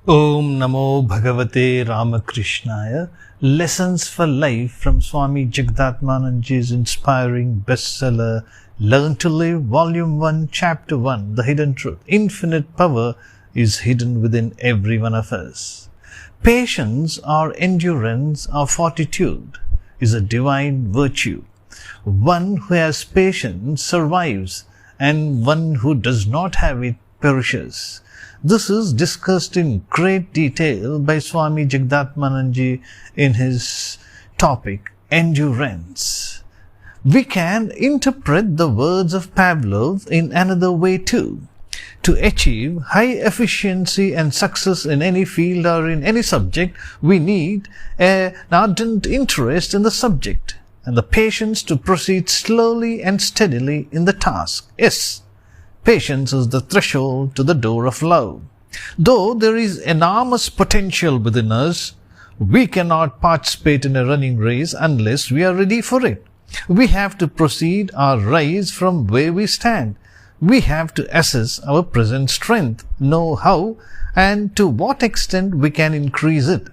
Om Namo Bhagavate Ramakrishnaya. Lessons for Life from Swami Jagdatmananji's inspiring bestseller Learn to Live, Volume 1, Chapter 1, The Hidden Truth. Infinite power is hidden within every one of us. Patience or endurance or fortitude is a divine virtue. One who has patience survives, and one who does not have it perishes. This is discussed in great detail by Swami Jagdatmananji in his topic, Endurance. We can interpret the words of Pavlov in another way too. To achieve high efficiency and success in any field or in any subject, we need an ardent interest in the subject and the patience to proceed slowly and steadily in the task. Yes, patience is the threshold to the door of love. Though there is enormous potential within us, we cannot participate in a running race unless we are ready for it. We have to proceed or rise from where we stand. We have to assess our present strength, know how and to what extent we can increase it.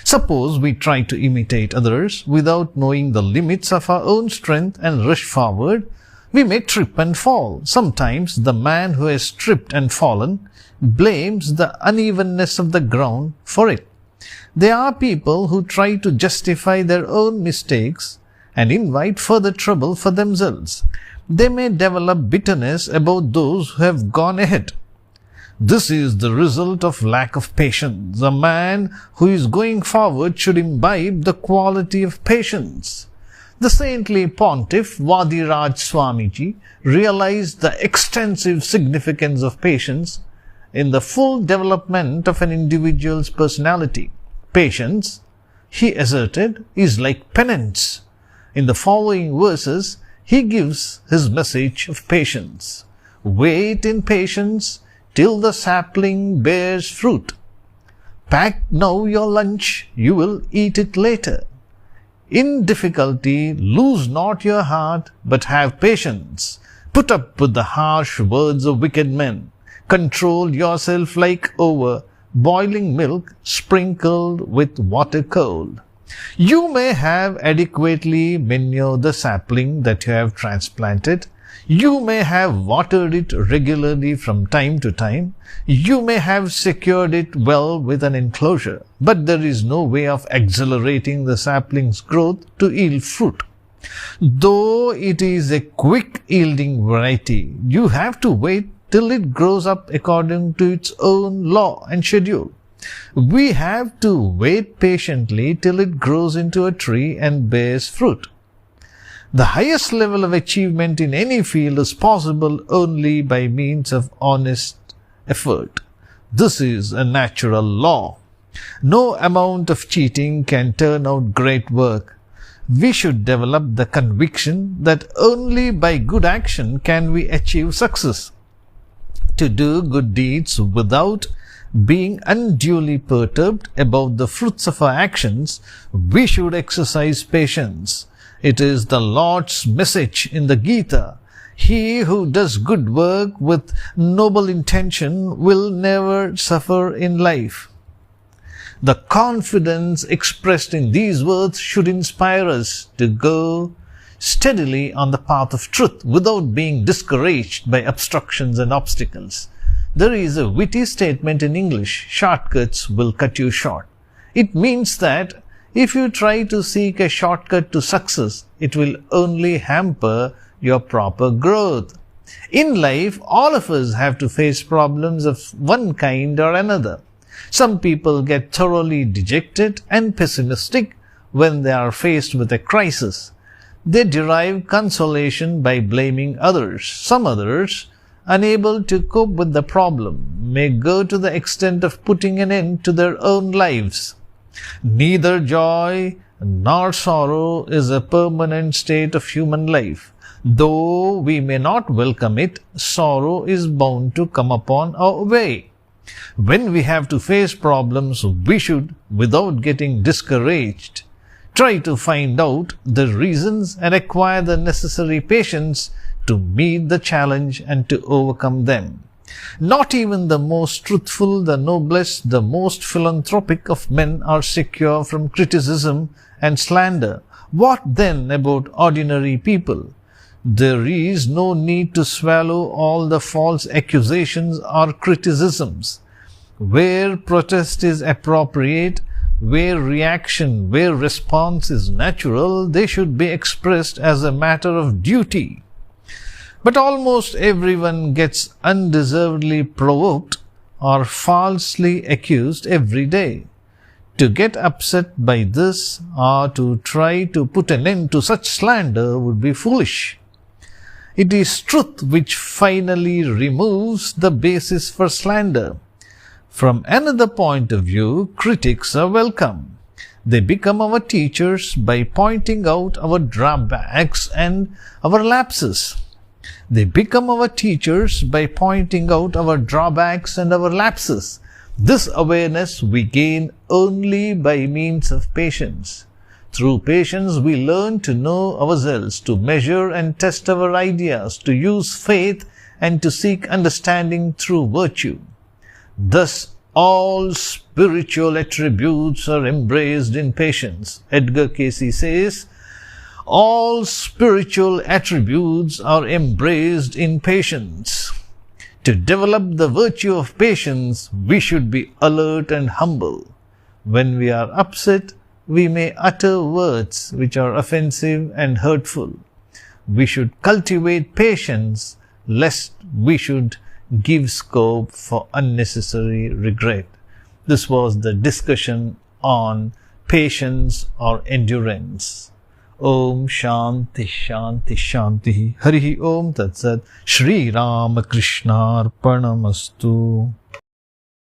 Suppose we try to imitate others without knowing the limits of our own strength and rush forward, we may trip and fall. Sometimes the man who has tripped and fallen blames the unevenness of the ground for it. There are people who try to justify their own mistakes and invite further trouble for themselves. They may develop bitterness about those who have gone ahead. This is the result of lack of patience. A man who is going forward should imbibe the quality of patience. The saintly pontiff Vadiraj Swamiji realized the extensive significance of patience in the full development of an individual's personality. Patience, he asserted, is like penance. In the following verses, he gives his message of patience. Wait in patience till the sapling bears fruit. Pack now your lunch, you will eat it later. In difficulty, lose not your heart, but have patience. Put up with the harsh words of wicked men. Control yourself like over boiling milk sprinkled with water cold. You may have adequately manured the sapling that you have transplanted. You may have watered it regularly from time to time. You may have secured it well with an enclosure, but there is no way of accelerating the sapling's growth to yield fruit. Though it is a quick yielding variety, you have to wait till it grows up according to its own law and schedule. We have to wait patiently till it grows into a tree and bears fruit. The highest level of achievement in any field is possible only by means of honest effort. This is a natural law. No amount of cheating can turn out great work. We should develop the conviction that only by good action can we achieve success. To do good deeds without being unduly perturbed about the fruits of our actions, we should exercise patience. It is the Lord's message in the Gita. He who does good work with noble intention will never suffer in life. The confidence expressed in these words should inspire us to go steadily on the path of truth without being discouraged by obstructions and obstacles. There is a witty statement in English, shortcuts will cut you short. It means that if you try to seek a shortcut to success, it will only hamper your proper growth. In life, all of us have to face problems of one kind or another. Some people get thoroughly dejected and pessimistic when they are faced with a crisis. They derive consolation by blaming others. Some others, unable to cope with the problem, may go to the extent of putting an end to their own lives. Neither joy nor sorrow is a permanent state of human life. Though we may not welcome it, sorrow is bound to come upon our way. When we have to face problems, we should, without getting discouraged, try to find out the reasons and acquire the necessary patience to meet the challenge and to overcome them. Not even the most truthful, the noblest, the most philanthropic of men are secure from criticism and slander. What then about ordinary people? There is no need to swallow all the false accusations or criticisms. Where protest is appropriate, where response is natural, they should be expressed as a matter of duty. But almost everyone gets undeservedly provoked or falsely accused every day. To get upset by this or to try to put an end to such slander would be foolish. It is truth which finally removes the basis for slander. From another point of view, critics are welcome. They become our teachers by pointing out our drawbacks and our lapses. This awareness we gain only by means of patience. Through patience, we learn to know ourselves, to measure and test our ideas, to use faith, and to seek understanding through virtue. Thus, all spiritual attributes are embraced in patience. Edgar Cayce says, all spiritual attributes are embraced in patience. To develop the virtue of patience, we should be alert and humble. When we are upset, we may utter words which are offensive and hurtful. We should cultivate patience, lest we should give scope for unnecessary regret. This was the discussion on patience or endurance. Om Shanti Shanti Shanti. Harihi Om Tat Sat. Shri Ramakrishna Arpanamastu.